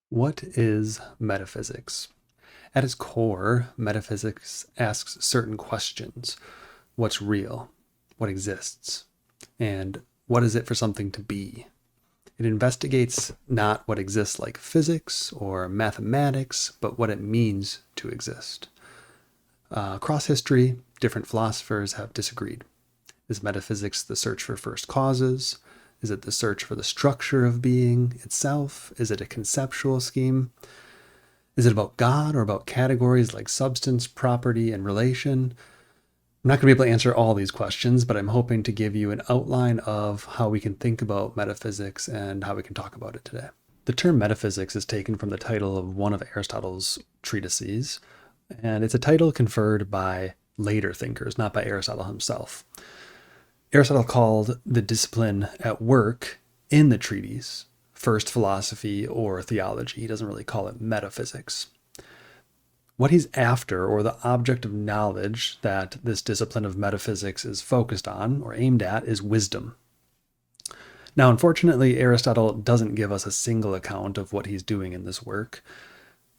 What is metaphysics? At its core, metaphysics asks certain questions. What's real? What exists? And what is it for something to be? It investigates not what exists like physics or mathematics, but what it means to exist. Across history, different philosophers have disagreed. Is metaphysics the search for first causes? Is it the search for the structure of being itself? Is it a conceptual scheme? Is it about God or about categories like substance, property, and relation? I'm not going to be able to answer all these questions, but I'm hoping to give you an outline of how we can think about metaphysics and how we can talk about it today. The term metaphysics is taken from the title of one of Aristotle's treatises, and it's a title conferred by later thinkers, not by Aristotle himself. Aristotle called the discipline at work in the treatise first philosophy or theology. He doesn't really call it metaphysics. What he's after, or the object of knowledge that this discipline of metaphysics is focused on or aimed at, is wisdom. Now, unfortunately, Aristotle doesn't give us a single account of what he's doing in this work,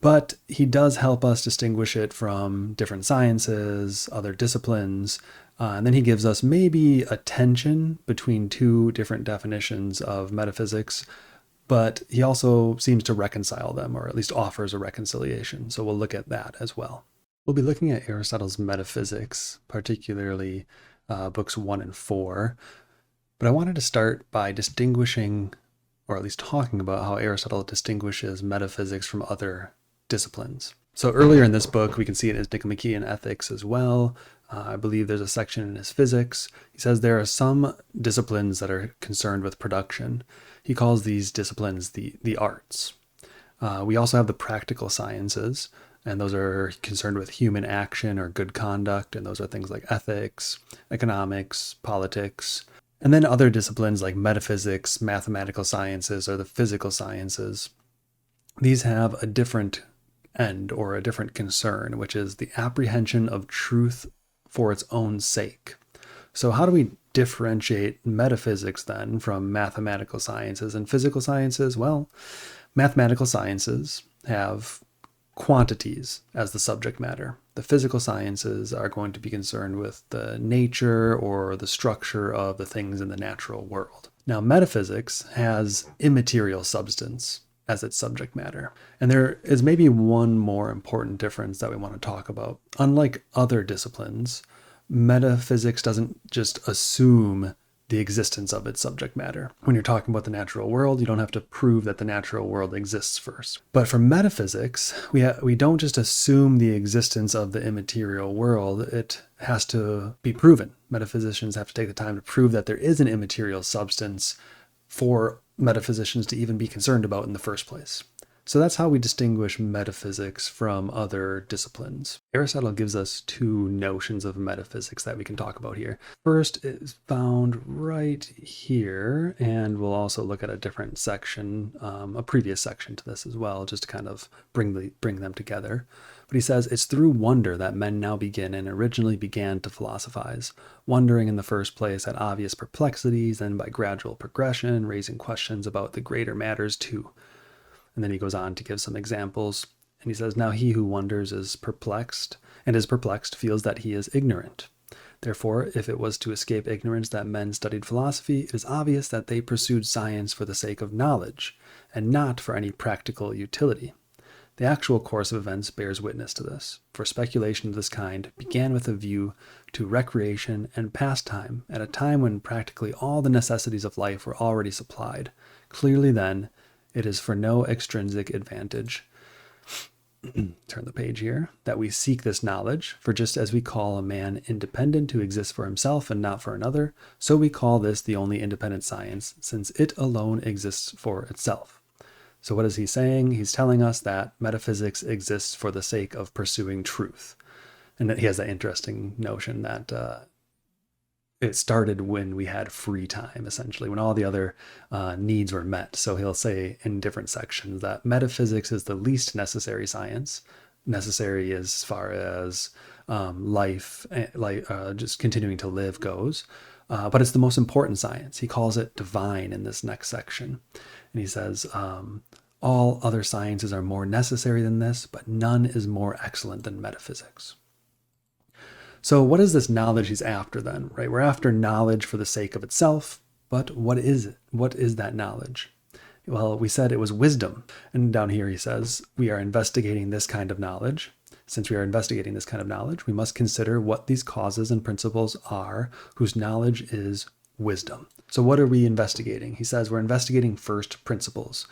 but he does help us distinguish it from different sciences, other disciplines, and then he gives us maybe a tension between two different definitions of metaphysics, but he also seems to reconcile them, or at least offers a reconciliation. So we'll look at that as well. We'll be looking at Aristotle's Metaphysics, particularly books 1 and 4. But I wanted to start by distinguishing, or at least talking about how Aristotle distinguishes metaphysics from other disciplines. So earlier in this book, we can see it in his Nicomachean Ethics as well. I believe there's a section in his Physics. He says there are some disciplines that are concerned with production. He calls these disciplines the arts. We also have the practical sciences, and those are concerned with human action or good conduct, and those are things like ethics, economics, politics. And then other disciplines like metaphysics, mathematical sciences, or the physical sciences. These have a different end or a different concern, which is the apprehension of truth for its own sake. So how do we differentiate metaphysics then from mathematical sciences and physical sciences? Well, mathematical sciences have quantities as the subject matter. The physical sciences are going to be concerned with the nature or the structure of the things in the natural world. Now, metaphysics has immaterial substance as its subject matter. And there is maybe one more important difference that we want to talk about. Unlike other disciplines, metaphysics doesn't just assume the existence of its subject matter. When you're talking about the natural world, you don't have to prove that the natural world exists first. But for metaphysics, we don't just assume the existence of the immaterial world. It has to be proven. Metaphysicians have to take the time to prove that there is an immaterial substance for metaphysicians to even be concerned about in the first place. So that's how we distinguish metaphysics from other disciplines. Aristotle gives us two notions of metaphysics that we can talk about here. First is found right here, and we'll also look at a different section, a previous section to this as well, just to kind of bring them together. But he says, it's through wonder that men now begin and originally began to philosophize, wondering in the first place at obvious perplexities, and by gradual progression, raising questions about the greater matters too. And then he goes on to give some examples. And he says, now he who wonders is perplexed, and is perplexed feels that he is ignorant. Therefore, if it was to escape ignorance that men studied philosophy, it is obvious that they pursued science for the sake of knowledge, and not for any practical utility. The actual course of events bears witness to this, for speculation of this kind began with a view to recreation and pastime at a time when practically all the necessities of life were already supplied. Clearly then, it is for no extrinsic advantage, turn the page here, that we seek this knowledge, for just as we call a man independent to exist for himself and not for another, so we call this the only independent science, since it alone exists for itself. So what is he saying? He's telling us that metaphysics exists for the sake of pursuing truth. And he has that interesting notion that it started when we had free time, essentially, when all the other needs were met. So he'll say in different sections that metaphysics is the least necessary science, necessary as far as life, just continuing to live goes. But it's the most important science. He calls it divine in this next section. And he says, All other sciences are more necessary than this, but none is more excellent than metaphysics. So what is this knowledge he's after then, right? We're after knowledge for the sake of itself, but what is it? What is that knowledge? Well, we said it was wisdom. And down here he says, we are investigating this kind of knowledge. Since we are investigating this kind of knowledge, we must consider what these causes and principles are whose knowledge is wisdom. So what are we investigating? He says we're investigating first principles.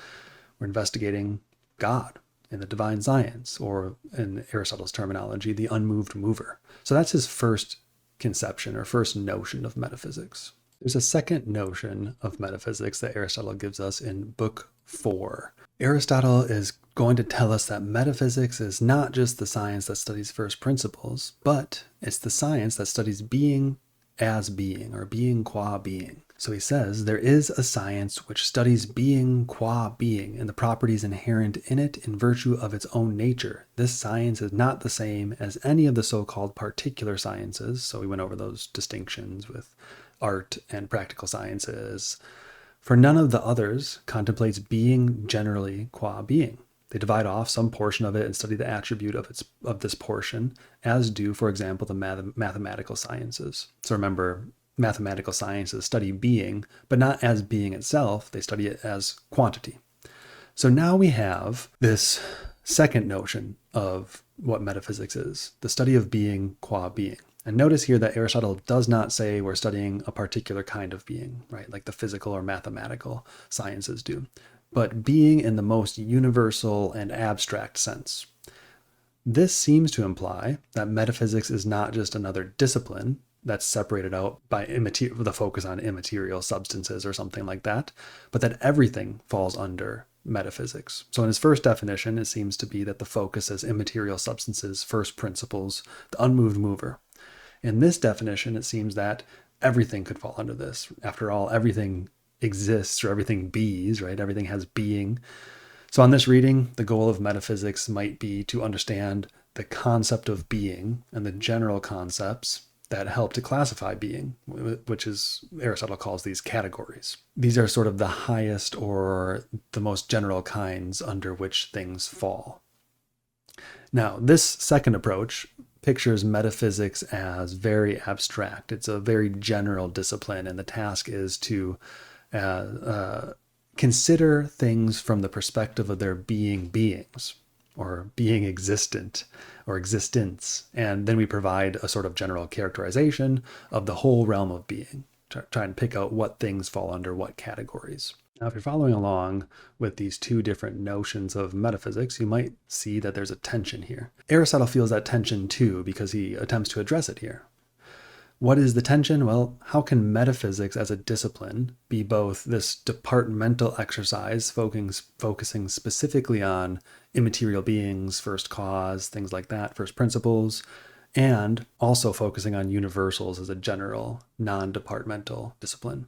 We're investigating God in the divine science, or in Aristotle's terminology, the unmoved mover. So that's his first conception or first notion of metaphysics. There's a second notion of metaphysics that Aristotle gives us in Book 4. Aristotle is going to tell us that metaphysics is not just the science that studies first principles, but it's the science that studies being as being, or being qua being. So he says there is a science which studies being qua being and the properties inherent in it in virtue of its own nature. This science is not the same as any of the so-called particular sciences. So we went over those distinctions with art and practical sciences. For none of the others contemplates being generally qua being. They divide off some portion of it and study the attribute of this portion, as do, for example, the mathematical sciences. So remember, mathematical sciences study being, but not as being itself. They study it as quantity. So now we have this second notion of what metaphysics is, the study of being qua being. And notice here that Aristotle does not say we're studying a particular kind of being, right? Like the physical or mathematical sciences do, but being in the most universal and abstract sense. This seems to imply that metaphysics is not just another discipline that's separated out by the focus on immaterial substances or something like that, but that everything falls under metaphysics. So in his first definition, it seems to be that the focus is immaterial substances, first principles, the unmoved mover. In this definition, it seems that everything could fall under this. After all, everything exists, or everything bees, right? Everything has being. So on this reading, the goal of metaphysics might be to understand the concept of being and the general concepts that help to classify being, which is Aristotle calls these categories. These are sort of the highest or the most general kinds under which things fall. Now, this second approach pictures metaphysics as very abstract. It's a very general discipline, and the task is to consider things from the perspective of their beings, or being existent, or existence. And then we provide a sort of general characterization of the whole realm of being, try and pick out what things fall under what categories. Now, if you're following along with these two different notions of metaphysics, you might see that there's a tension here. Aristotle feels that tension too, because he attempts to address it here. What is the tension? Well, how can metaphysics as a discipline be both this departmental exercise focusing specifically on immaterial beings, first cause, things like that, first principles, and also focusing on universals as a general, non-departmental discipline?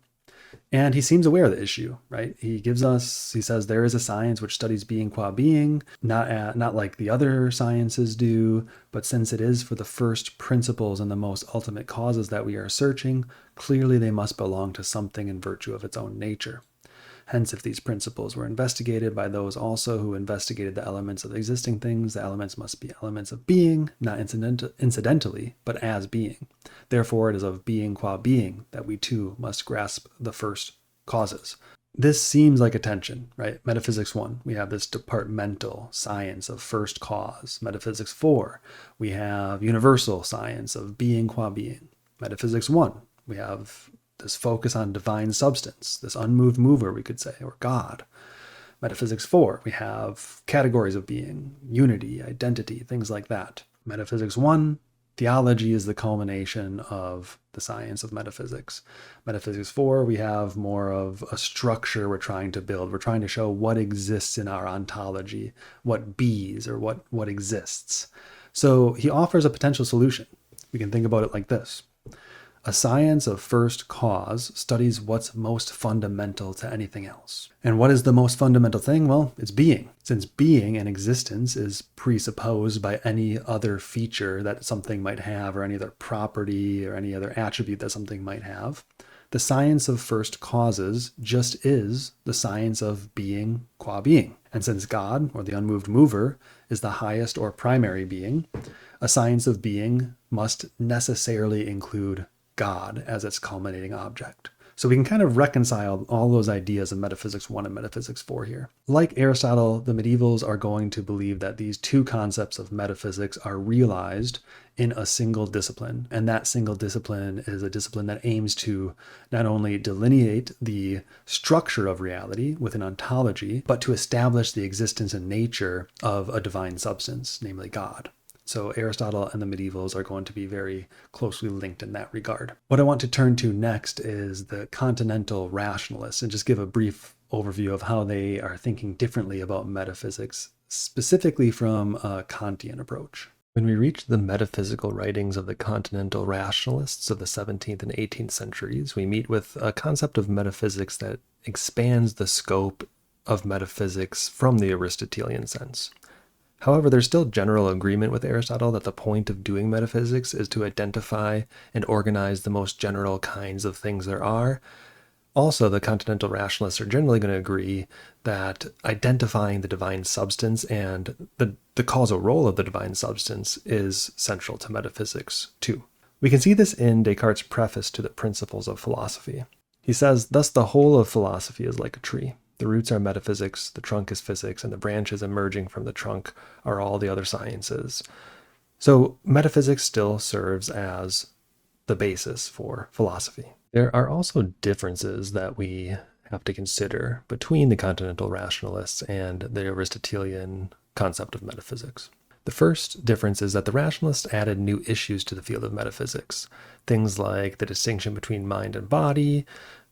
And he seems aware of the issue, right? He says there is a science which studies being qua being, not like the other sciences do, but since it is for the first principles and the most ultimate causes that we are searching, clearly they must belong to something in virtue of its own nature. Hence, if these principles were investigated by those also who investigated the elements of existing things, the elements must be elements of being, not incidentally, but as being. Therefore, it is of being qua being that we too must grasp the first causes. This seems like a tension, right? Metaphysics 1, we have this departmental science of first cause. Metaphysics 4, we have universal science of being qua being. Metaphysics 1, we have this focus on divine substance, this unmoved mover, we could say, or God. Metaphysics 4, we have categories of being, unity, identity, things like that. Metaphysics 1, theology is the culmination of the science of metaphysics. Metaphysics 4, we have more of a structure we're trying to build. We're trying to show what exists in our ontology, what bees, or what exists. So he offers a potential solution. We can think about it like this. A science of first cause studies what's most fundamental to anything else. And what is the most fundamental thing? Well, it's being. Since being and existence is presupposed by any other feature that something might have, or any other property or any other attribute that something might have, The science of first causes just is the science of being qua being. And since God, or the unmoved mover, is the highest or primary being, a science of being must necessarily include God as its culminating object. So we can kind of reconcile all those ideas in Metaphysics 1 and Metaphysics 4 here. Like Aristotle, the medievals are going to believe that these two concepts of metaphysics are realized in a single discipline. And that single discipline is a discipline that aims to not only delineate the structure of reality with an ontology, but to establish the existence and nature of a divine substance, namely God. So Aristotle and the medievals are going to be very closely linked in that regard. What I want to turn to next is the Continental Rationalists and just give a brief overview of how they are thinking differently about metaphysics, specifically from a Kantian approach. When we reach the metaphysical writings of the Continental Rationalists of the 17th and 18th centuries, we meet with a concept of metaphysics that expands the scope of metaphysics from the Aristotelian sense. However, there's still general agreement with Aristotle that the point of doing metaphysics is to identify and organize the most general kinds of things there are. Also, the Continental Rationalists are generally going to agree that identifying the divine substance and the causal role of the divine substance is central to metaphysics too. We can see this in Descartes' preface to the Principles of Philosophy. He says, "Thus the whole of philosophy is like a tree. The roots are metaphysics, the trunk is physics, and the branches emerging from the trunk are all the other sciences." So metaphysics still serves as the basis for philosophy. There are also differences that we have to consider between the Continental Rationalists and the Aristotelian concept of metaphysics. The first difference is that the rationalists added new issues to the field of metaphysics, things like the distinction between mind and body,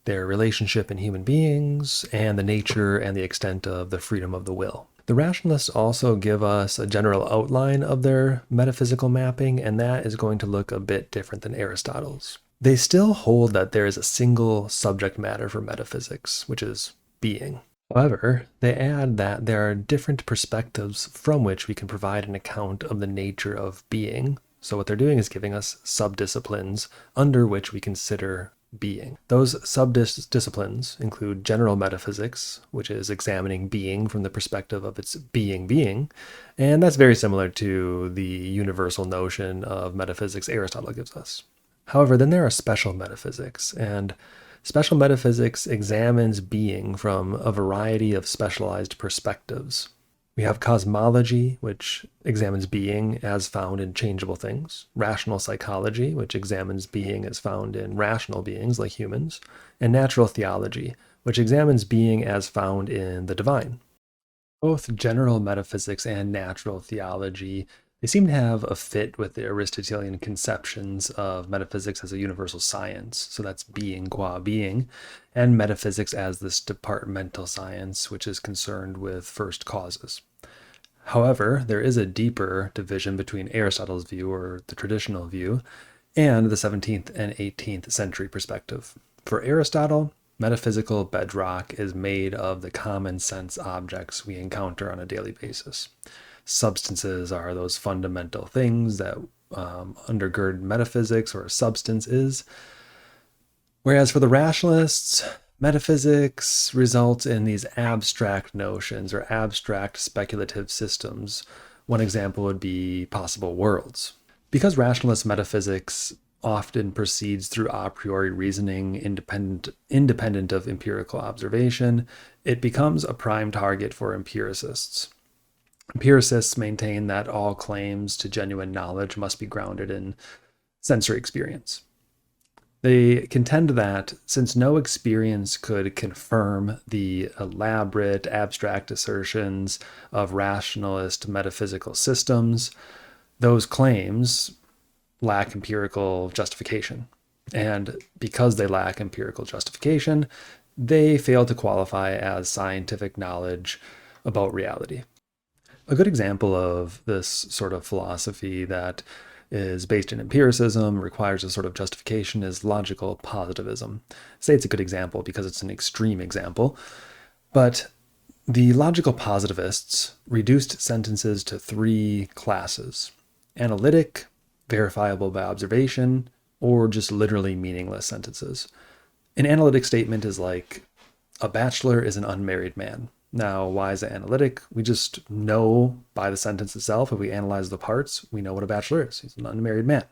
their relationship in human beings, and the nature and the extent of the freedom of the will. The rationalists also give us a general outline of their metaphysical mapping, and that is going to look a bit different than Aristotle's. They still hold that there is a single subject matter for metaphysics, which is being. However, they add that there are different perspectives from which we can provide an account of the nature of being. So what they're doing is giving us subdisciplines under which we consider being. Those subdisciplines include general metaphysics, which is examining being from the perspective of its being, and that's very similar to the universal notion of metaphysics Aristotle gives us. However, then there are special metaphysics, and special metaphysics examines being from a variety of specialized perspectives. We have cosmology, which examines being as found in changeable things, rational psychology, which examines being as found in rational beings like humans, and natural theology, which examines being as found in the divine. Both general metaphysics and natural theology, they seem to have a fit with the Aristotelian conceptions of metaphysics as a universal science, so that's being qua being, and metaphysics as this departmental science, which is concerned with first causes. However, there is a deeper division between Aristotle's view, or the traditional view, and the 17th and 18th century perspective. For Aristotle, metaphysical bedrock is made of the common sense objects we encounter on a daily basis. Substances are those fundamental things that undergird metaphysics, or a substance is. Whereas for the rationalists, metaphysics results in these abstract notions or abstract speculative systems. One example would be possible worlds. Because rationalist metaphysics often proceeds through a priori reasoning independent of empirical observation, it becomes a prime target for empiricists. Empiricists maintain that all claims to genuine knowledge must be grounded in sensory experience. They contend that since no experience could confirm the elaborate abstract assertions of rationalist metaphysical systems, those claims lack empirical justification. And because they lack empirical justification, they fail to qualify as scientific knowledge about reality. A good example of this sort of philosophy that is based in empiricism, requires a sort of justification, is logical positivism. I say it's a good example because it's an extreme example, but the logical positivists reduced sentences to three classes: analytic, verifiable by observation, or just literally meaningless sentences. An analytic statement is like, a bachelor is an unmarried man. Now, why is it analytic? We just know by the sentence itself, if we analyze the parts, we know what a bachelor is. He's an unmarried man.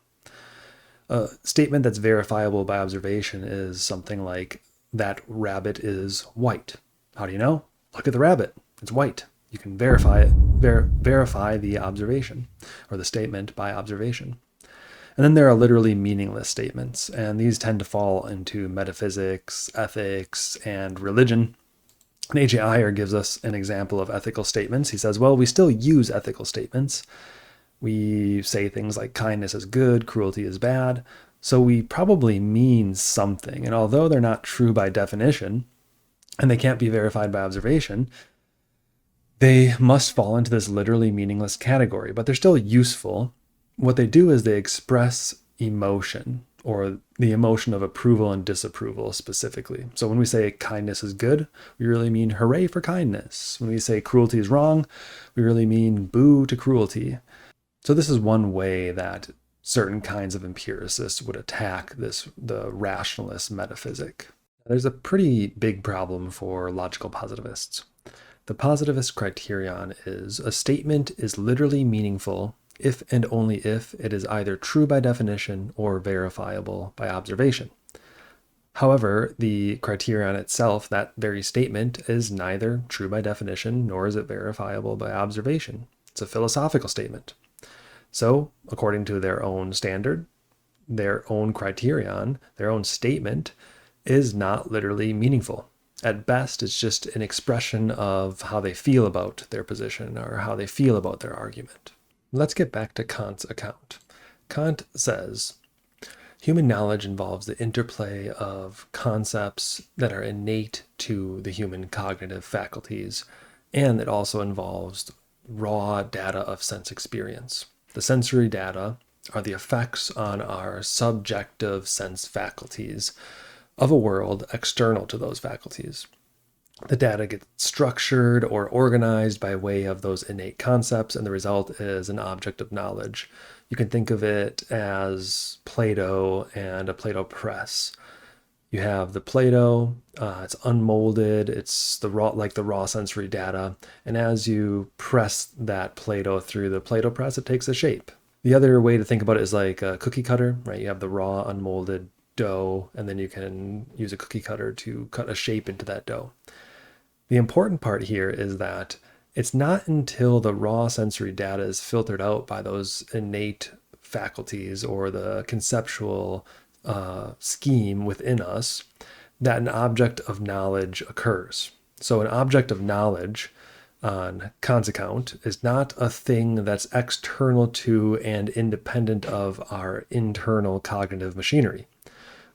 A statement that's verifiable by observation is something like, that rabbit is white. How do you know? Look at the rabbit. It's white. You can verify it, verify the observation or the statement by observation. And then there are literally meaningless statements, and these tend to fall into metaphysics, ethics, and religion. And A.J. Ayer gives us an example of ethical statements. He says, well, we still use ethical statements. We say things like kindness is good, cruelty is bad. So we probably mean something. And although they're not true by definition, and they can't be verified by observation, they must fall into this literally meaningless category, but they're still useful. What they do is they express emotion, or the emotion of approval and disapproval specifically. So when we say kindness is good, we really mean hooray for kindness. When we say cruelty is wrong, we really mean boo to cruelty. So this is one way that certain kinds of empiricists would attack the rationalist metaphysic. There's a pretty big problem for logical positivists. The positivist criterion is a statement is literally meaningful if and only if it is either true by definition or verifiable by observation. However, the criterion itself, that very statement, is neither true by definition nor is it verifiable by observation. It's a philosophical statement. So, according to their own standard, their own criterion, their own statement is not literally meaningful. At best, it's just an expression of how they feel about their position or how they feel about their argument. Let's get back to Kant's account. Kant says, human knowledge involves the interplay of concepts that are innate to the human cognitive faculties, and it also involves raw data of sense experience. The sensory data are the effects on our subjective sense faculties of a world external to those faculties. The data gets structured or organized by way of those innate concepts, and the result is an object of knowledge. You can think of it as Play-Doh and a Play-Doh press. You have the Play-Doh, it's unmolded, it's the raw sensory data, and as you press that Play-Doh through the Play-Doh press, it takes a shape. The other way to think about it is like a cookie cutter, right? You have the raw unmolded dough, and then you can use a cookie cutter to cut a shape into that dough. The important part here is that it's not until the raw sensory data is filtered out by those innate faculties or the conceptual scheme within us that an object of knowledge occurs. So an object of knowledge on Kant's account is not a thing that's external to and independent of our internal cognitive machinery.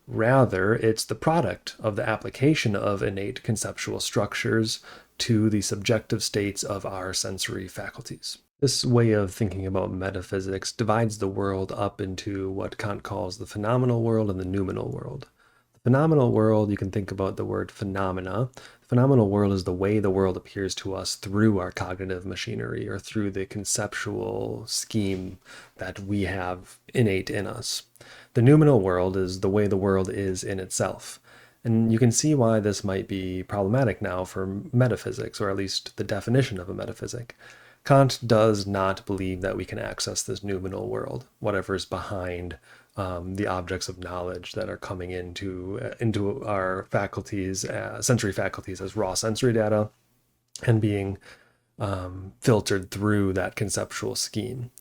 Rather, it's the product of the application of innate conceptual structures to the subjective states of our sensory faculties. This way of thinking about metaphysics divides the world up into what Kant calls the phenomenal world and the noumenal world. The phenomenal world, you can think about the word phenomena. The phenomenal world is the way the world appears to us through our cognitive machinery or through the conceptual scheme that we have innate in us. The noumenal world is the way the world is in itself. And you can see why this might be problematic now for metaphysics, or at least the definition of a metaphysic. Kant does not believe that we can access this noumenal world, whatever's behind the objects of knowledge that are coming into our faculties, sensory faculties as raw sensory data, and being filtered through that conceptual scheme.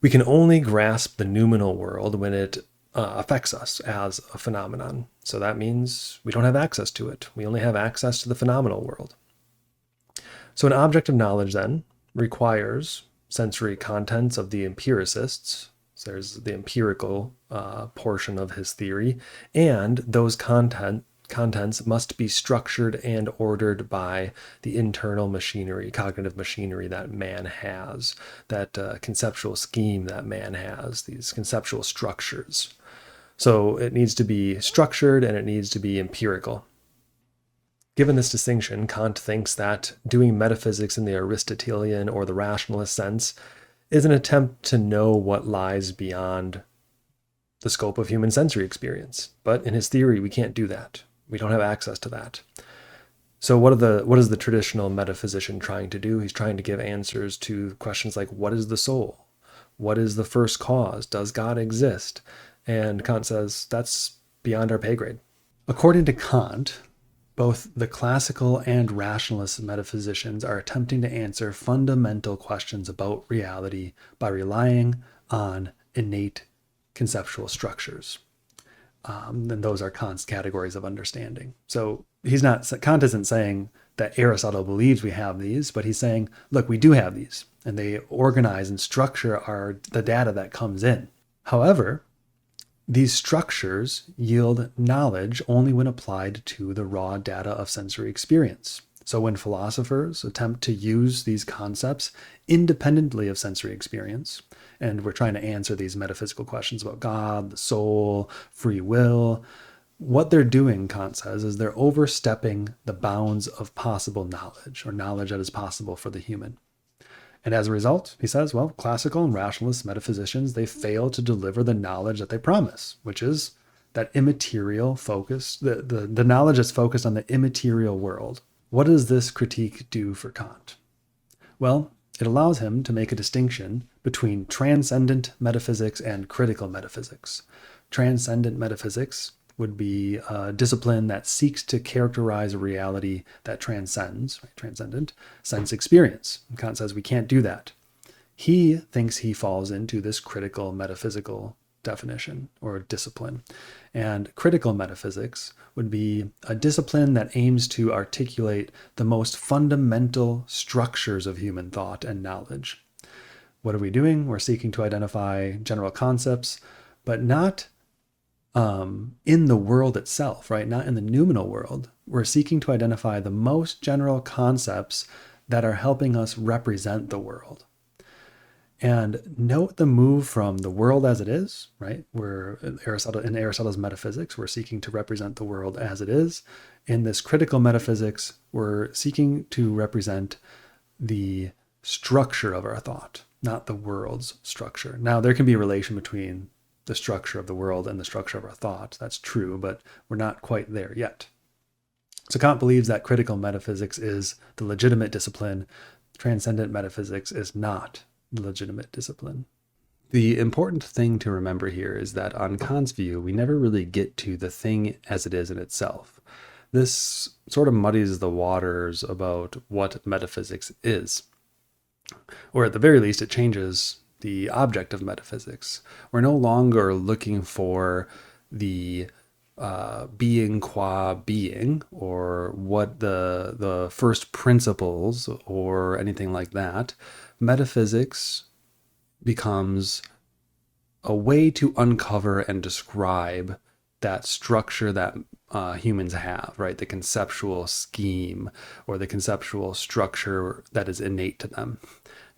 We can only grasp the noumenal world when it affects us as a phenomenon. So that means we don't have access to it. We only have access to the phenomenal world. So an object of knowledge then requires sensory contents of the empiricists. So there's the empirical portion of his theory, and those contents must be structured and ordered by the internal machinery, cognitive machinery that man has, that conceptual scheme that man has, these conceptual structures. So it needs to be structured and it needs to be empirical. Given this distinction, Kant thinks that doing metaphysics in the Aristotelian or the rationalist sense is an attempt to know what lies beyond the scope of human sensory experience. But in his theory, we can't do that. We don't have access to that. So what is the traditional metaphysician trying to do? He's trying to give answers to questions like, what is the soul? What is the first cause? Does God exist? And Kant says that's beyond our pay grade. According to Kant, both the classical and rationalist metaphysicians are attempting to answer fundamental questions about reality by relying on innate conceptual structures. And those are Kant's categories of understanding. So Kant isn't saying that Aristotle believes we have these, but he's saying, look, we do have these, and they organize and structure the data that comes in. However, these structures yield knowledge only when applied to the raw data of sensory experience. So when philosophers attempt to use these concepts independently of sensory experience, and we're trying to answer these metaphysical questions about God, the soul, free will, what they're doing, Kant says, is they're overstepping the bounds of possible knowledge, or knowledge that is possible for the human. And as a result, he says, well, classical and rationalist metaphysicians, they fail to deliver the knowledge that they promise, which is that immaterial focus, the knowledge that's focused on the immaterial world. What does this critique do for Kant? Well, it allows him to make a distinction between transcendent metaphysics and critical metaphysics. Transcendent metaphysics would be a discipline that seeks to characterize a reality that transcends, right, transcendent, sense experience. And Kant says we can't do that. He thinks he falls into this critical metaphysical definition or discipline. And critical metaphysics would be a discipline that aims to articulate the most fundamental structures of human thought and knowledge. What are we doing? We're seeking to identify general concepts, but not in the world itself, right? Not in the noumenal world. We're seeking to identify the most general concepts that are helping us represent the world. And note the move from the world as it is, right? In Aristotle's metaphysics, we're seeking to represent the world as it is. In this critical metaphysics, we're seeking to represent the structure of our thought, not the world's structure. Now, there can be a relation between the structure of the world and the structure of our thought. That's true, but we're not quite there yet. So Kant believes that critical metaphysics is the legitimate discipline. Transcendent metaphysics is not the legitimate discipline. The important thing to remember here is that on Kant's view, we never really get to the thing as it is in itself. This sort of muddies the waters about what metaphysics is. Or at the very least, it changes the object of metaphysics. We're no longer looking for the being qua being, or what the first principles or anything like that. Metaphysics becomes a way to uncover and describe that structure that humans have, right? The conceptual scheme or the conceptual structure that is innate to them.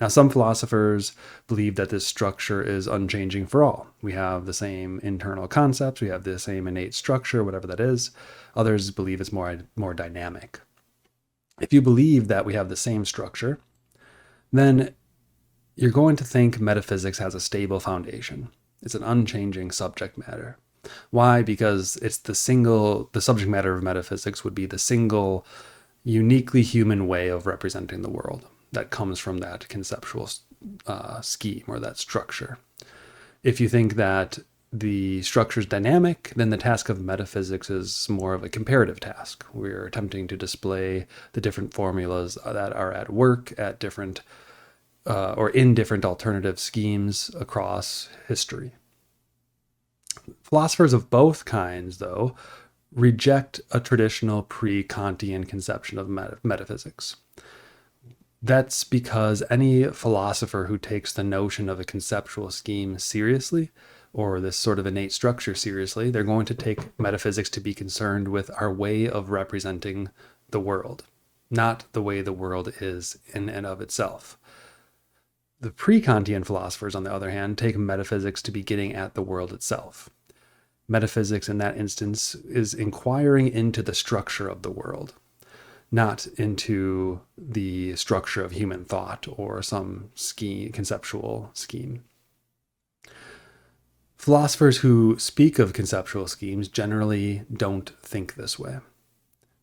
Now, some philosophers believe that this structure is unchanging for all. We have the same internal concepts, we have the same innate structure, whatever that is. Others believe it's more dynamic. If you believe that we have the same structure, then you're going to think metaphysics has a stable foundation. It's an unchanging subject matter. Why? Because it's the subject matter of metaphysics would be the single, uniquely human way of representing the world that comes from that conceptual scheme or that structure. If you think that the structure is dynamic, then the task of metaphysics is more of a comparative task. We're attempting to display the different formulas that are at work at different or in different alternative schemes across history. Philosophers of both kinds, though, reject a traditional pre-Kantian conception of metaphysics. That's because any philosopher who takes the notion of a conceptual scheme seriously, or this sort of innate structure seriously, they're going to take metaphysics to be concerned with our way of representing the world, not the way the world is in and of itself. The pre-Kantian philosophers, on the other hand, take metaphysics to be getting at the world itself. Metaphysics, in that instance, is inquiring into the structure of the world, not into the structure of human thought or some conceptual scheme. Philosophers who speak of conceptual schemes generally don't think this way.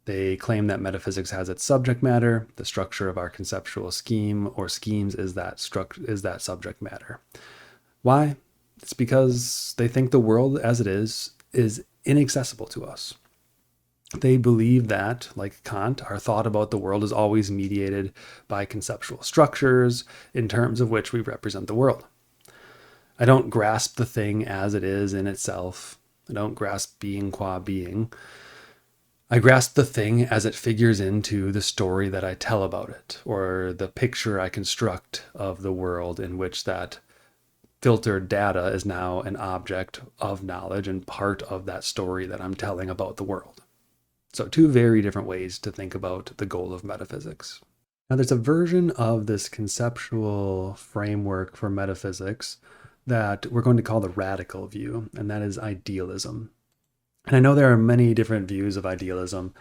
They claim that metaphysics has its subject matter, the structure of our conceptual scheme or schemes is that subject matter. Why? It's because they think the world as it is inaccessible to us. They believe that, like Kant, our thought about the world is always mediated by conceptual structures in terms of which we represent the world. I don't grasp the thing as it is in itself. I don't grasp being qua being. I grasp the thing as it figures into the story that I tell about it, or the picture I construct of the world in which that filtered data is now an object of knowledge and part of that story that I'm telling about the world. So two very different ways to think about the goal of metaphysics. Now there's a version of this conceptual framework for metaphysics that we're going to call the radical view, and that is idealism. And I know there are many different views of idealism.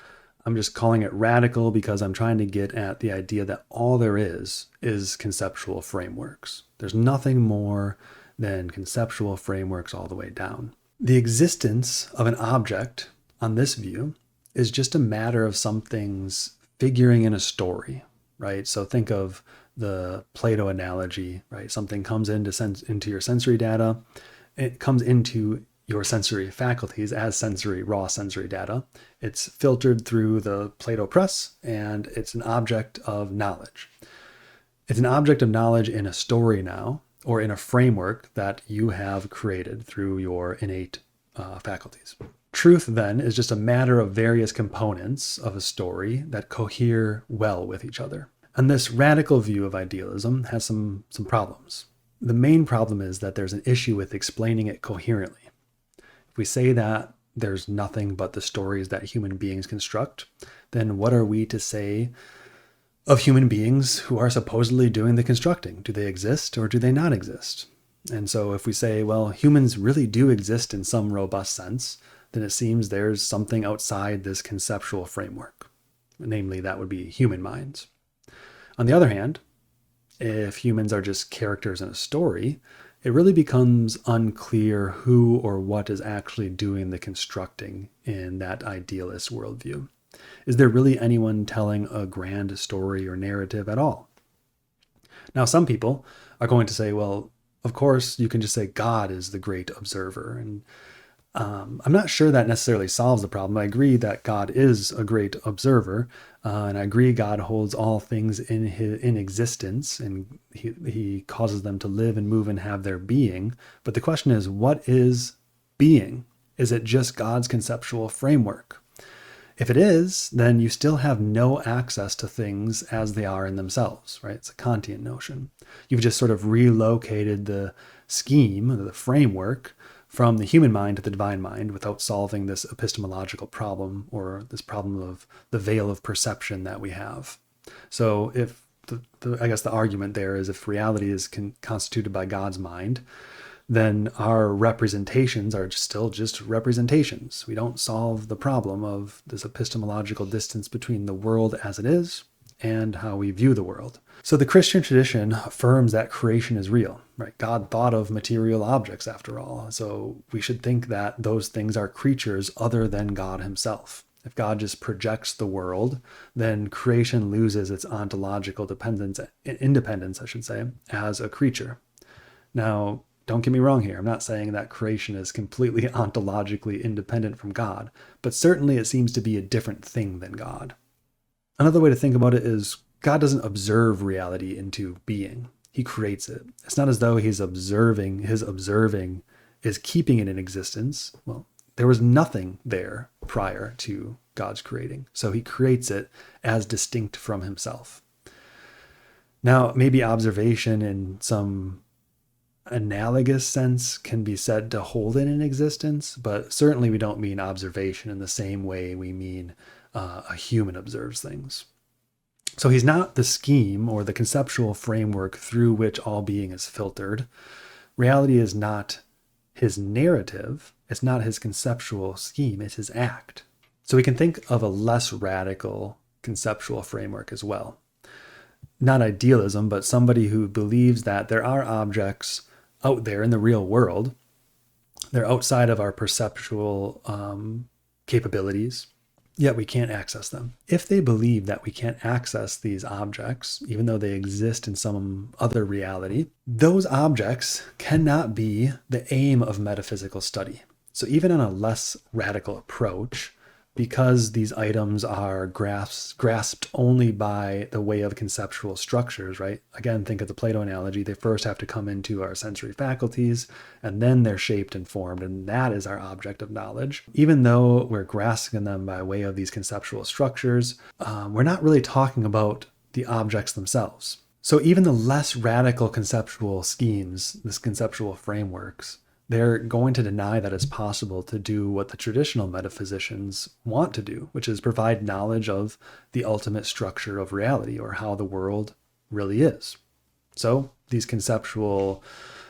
I'm just calling it radical because I'm trying to get at the idea that all there is conceptual frameworks. There's nothing more than conceptual frameworks all the way down. The existence of an object on this view is just a matter of some things figuring in a story, right? So think of the Plato analogy, right? Something comes into your sensory data. It comes into your sensory faculties as raw sensory data. It's filtered through the Plato press, and it's an object of knowledge. It's an object of knowledge in a story now, or in a framework that you have created through your innate faculties. Truth, then, is just a matter of various components of a story that cohere well with each other. And this radical view of idealism has some problems. The main problem is that there's an issue with explaining it coherently. If we say that there's nothing but the stories that human beings construct, then what are we to say of human beings who are supposedly doing the constructing? Do they exist or do they not exist? And so if we say, well, humans really do exist in some robust sense, then it seems there's something outside this conceptual framework. Namely, that would be human minds. On the other hand, if humans are just characters in a story, it really becomes unclear who or what is actually doing the constructing in that idealist worldview. Is there really anyone telling a grand story or narrative at all? Now, some people are going to say, well, of course, you can just say God is the great observer. And I'm not sure that necessarily solves the problem. I agree that God is a great observer, and I agree God holds all things in existence, and he causes them to live and move and have their being. But the question is, what is being? Is it just God's conceptual framework? If it is, then you still have no access to things as they are in themselves, right? It's a Kantian notion. You've just sort of relocated the scheme, the framework, from the human mind to the divine mind without solving this epistemological problem, or this problem of the veil of perception that we have. So if I guess the argument there is if reality is constituted by God's mind, then our representations are still just representations. We don't solve the problem of this epistemological distance between the world as it is and how we view the world. So the Christian tradition affirms that creation is real, right? God thought of material objects after all. So we should think that those things are creatures other than God himself. If God just projects the world, then creation loses its ontological independence, as a creature. Now, don't get me wrong here. I'm not saying that creation is completely ontologically independent from God, but certainly it seems to be a different thing than God. Another way to think about it is God doesn't observe reality into being. He creates it. It's not as though his observing is keeping it in existence. Well, there was nothing there prior to God's creating. So he creates it as distinct from himself. Now, maybe observation in some analogous sense can be said to hold it in existence, but certainly we don't mean observation in the same way we mean a human observes things. So he's not the scheme or the conceptual framework through which all being is filtered. Reality is not his narrative. It's not his conceptual scheme. It's his act. So we can think of a less radical conceptual framework as well. Not idealism, but somebody who believes that there are objects out there in the real world They're outside of our perceptual capabilities, yet we can't access them. If they believe that we can't access these objects, even though they exist in some other reality, those objects cannot be the aim of metaphysical study. So even on a less radical approach, because these items are grasped only by the way of conceptual structures, right? Again, think of the Plato analogy. They first have to come into our sensory faculties, and then they're shaped and formed, and that is our object of knowledge. Even though we're grasping them by way of these conceptual structures, we're not really talking about the objects themselves. So even the less radical conceptual schemes, this conceptual frameworks, they're going to deny that it's possible to do what the traditional metaphysicians want to do, which is provide knowledge of the ultimate structure of reality, or how the world really is. So these conceptual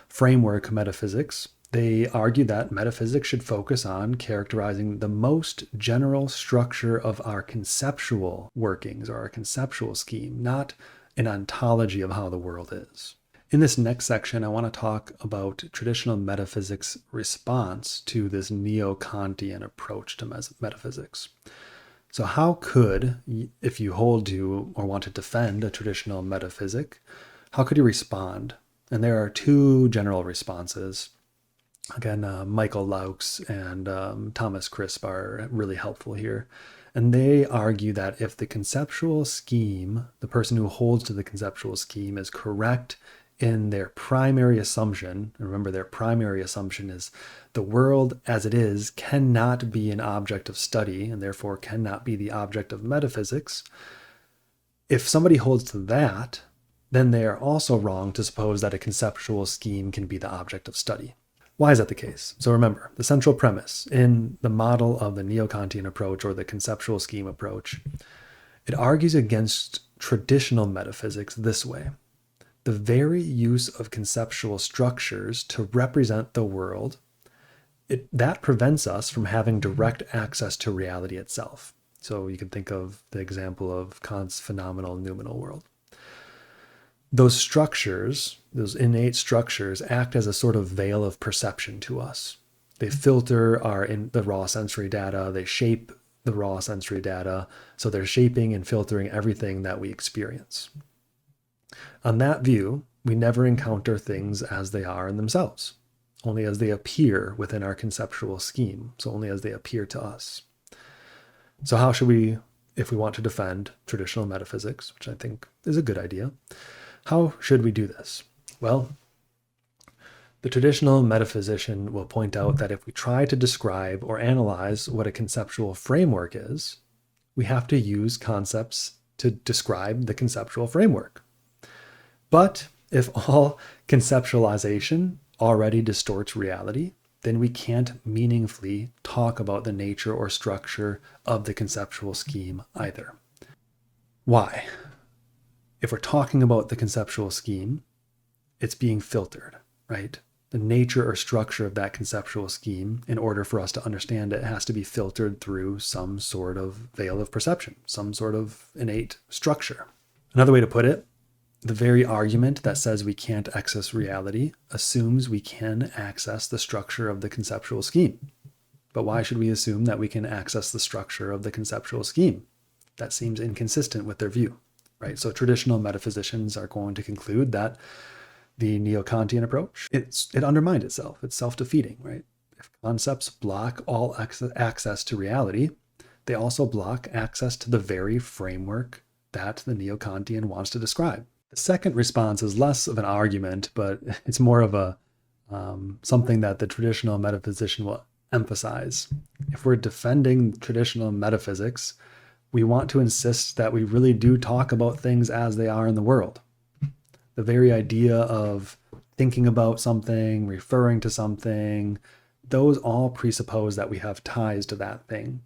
framework metaphysics, they argue that metaphysics should focus on characterizing the most general structure of our conceptual workings or our conceptual scheme, not an ontology of how the world is. In this next section, I want to talk about traditional metaphysics' response to this Neo-Kantian approach to metaphysics. So how could, if you hold to or want to defend a traditional metaphysic, how could you respond? And there are two general responses. Again, Michael Loux and Thomas Crisp are really helpful here. And they argue that if the conceptual scheme, the person who holds to the conceptual scheme, is correct in their primary assumption, and remember their primary assumption is the world as it is cannot be an object of study and therefore cannot be the object of metaphysics. If somebody holds to that, then they are also wrong to suppose that a conceptual scheme can be the object of study. Why is that the case? So remember, the central premise in the model of the Neo-Kantian approach or the conceptual scheme approach, it argues against traditional metaphysics this way. The very use of conceptual structures to represent the world, that prevents us from having direct access to reality itself. So you can think of the example of Kant's phenomenal noumenal world. Those structures, those innate structures, act as a sort of veil of perception to us. They filter the raw sensory data, they shape the raw sensory data, so they're shaping and filtering everything that we experience. On that view, we never encounter things as they are in themselves, only as they appear within our conceptual scheme, so only as they appear to us. So how should we, if we want to defend traditional metaphysics, which I think is a good idea, how should we do this? Well, the traditional metaphysician will point out that if we try to describe or analyze what a conceptual framework is, we have to use concepts to describe the conceptual framework. But if all conceptualization already distorts reality, then we can't meaningfully talk about the nature or structure of the conceptual scheme either. Why? If we're talking about the conceptual scheme, it's being filtered, right? The nature or structure of that conceptual scheme, in order for us to understand it, has to be filtered through some sort of veil of perception, some sort of innate structure. Another way to put it, the very argument that says we can't access reality assumes we can access the structure of the conceptual scheme. But why should we assume that we can access the structure of the conceptual scheme? That seems inconsistent with their view, right? So traditional metaphysicians are going to conclude that the Neo-Kantian approach, it undermined itself. It's self-defeating, right? If concepts block all access to reality, they also block access to the very framework that the Neo-Kantian wants to describe. The second response is less of an argument, but it's more of a something that the traditional metaphysician will emphasize. If we're defending traditional metaphysics, we want to insist that we really do talk about things as they are in the world. The very idea of thinking about something, referring to something, those all presuppose that we have ties to that thing.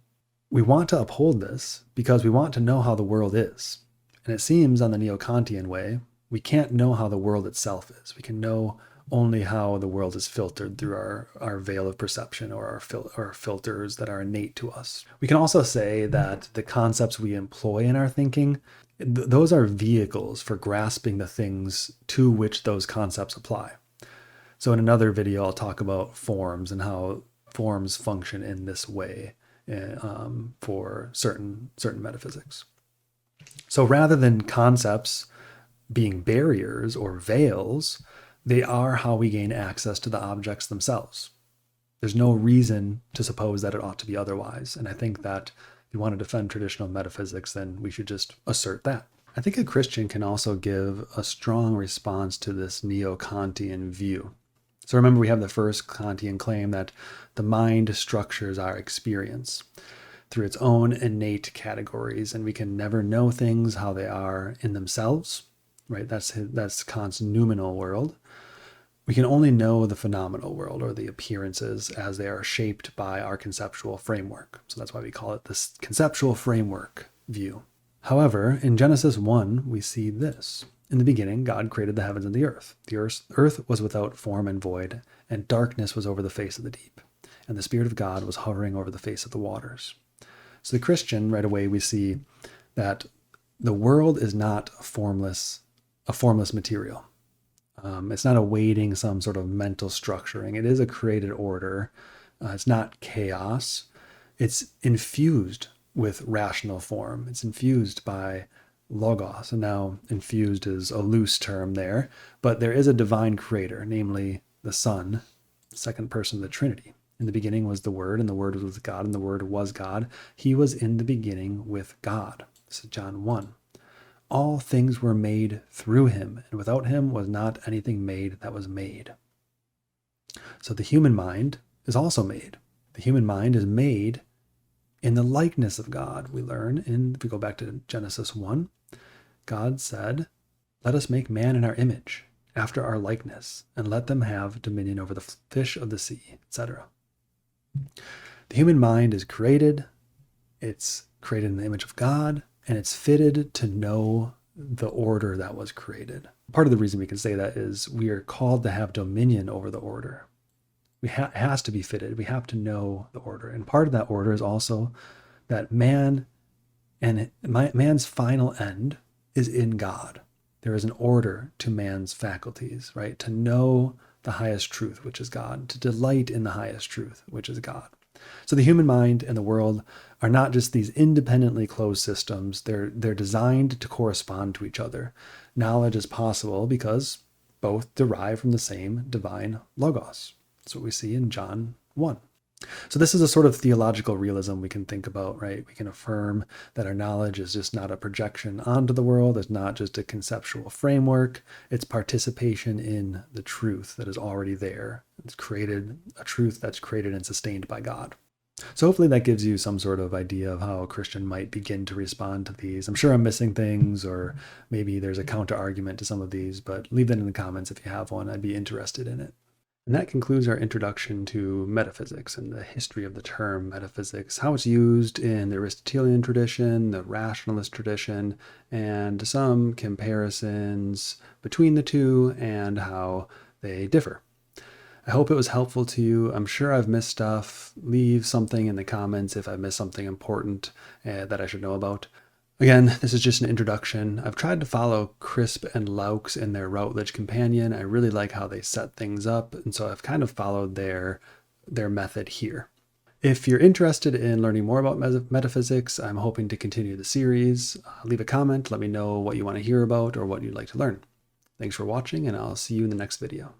We want to uphold this because we want to know how the world is. And it seems on the Neo-Kantian way, we can't know how the world itself is. We can know only how the world is filtered through our veil of perception or our filters that are innate to us. We can also say that the concepts we employ in our thinking, those are vehicles for grasping the things to which those concepts apply. So in another video, I'll talk about forms and how forms function in this way for certain metaphysics. So rather than concepts being barriers or veils, they are how we gain access to the objects themselves. There's no reason to suppose that it ought to be otherwise. And I think that if you want to defend traditional metaphysics, then we should just assert that. I think a Christian can also give a strong response to this Neo-Kantian view. So remember, we have the first Kantian claim that the mind structures our experience through its own innate categories, and we can never know things how they are in themselves, right? That's Kant's noumenal world. We can only know the phenomenal world, or the appearances, as they are shaped by our conceptual framework. So that's why we call it this conceptual framework view. However, in Genesis 1, we see this. In the beginning, God created the heavens and the earth. The earth was without form and void, and darkness was over the face of the deep. And the Spirit of God was hovering over the face of the waters. So the Christian, right away, we see that the world is not a formless material. It's not awaiting some sort of mental structuring. It is a created order. It's not chaos. It's infused with rational form. It's infused by logos. And now infused is a loose term there, but there is a divine creator, namely the Son, the second person of the Trinity. In the beginning was the Word, and the Word was with God, and the Word was God. He was in the beginning with God. This is John 1. All things were made through him, and without him was not anything made that was made. So the human mind is also made. The human mind is made in the likeness of God. We learn if we go back to Genesis 1, God said, "Let us make man in our image, after our likeness, and let them have dominion over the fish of the sea," etc. The human mind is created. It's created in the image of God, and it's fitted to know the order that was created. Part of the reason we can say that is we are called to have dominion over the order. It has to be fitted. We have to know the order. And part of that order is also that man's final end is in God. There is an order to man's faculties, right? To know the highest truth, which is God, to delight in the highest truth, which is God. So the human mind and the world are not just these independently closed systems. They're designed to correspond to each other. Knowledge is possible because both derive from the same divine logos. That's what we see in John 1. So this is a sort of theological realism we can think about, right? We can affirm that our knowledge is just not a projection onto the world. It's not just a conceptual framework. It's participation in the truth that is already there. It's created, a truth that's created and sustained by God. So hopefully that gives you some sort of idea of how a Christian might begin to respond to these. I'm sure I'm missing things, or maybe there's a counter argument to some of these, but leave that in the comments if you have one. I'd be interested in it. And that concludes our introduction to metaphysics and the history of the term metaphysics, how it's used in the Aristotelian tradition, the Rationalist tradition, and some comparisons between the two and how they differ. I hope it was helpful to you. I'm sure I've missed stuff. Leave something in the comments if I missed something important that I should know about. Again, this is just an introduction. I've tried to follow Crisp and Loux in their Routledge Companion. I really like how they set things up, and so I've kind of followed their method here. If you're interested in learning more about metaphysics, I'm hoping to continue the series. Leave a comment, let me know what you want to hear about or what you'd like to learn. Thanks for watching, and I'll see you in the next video.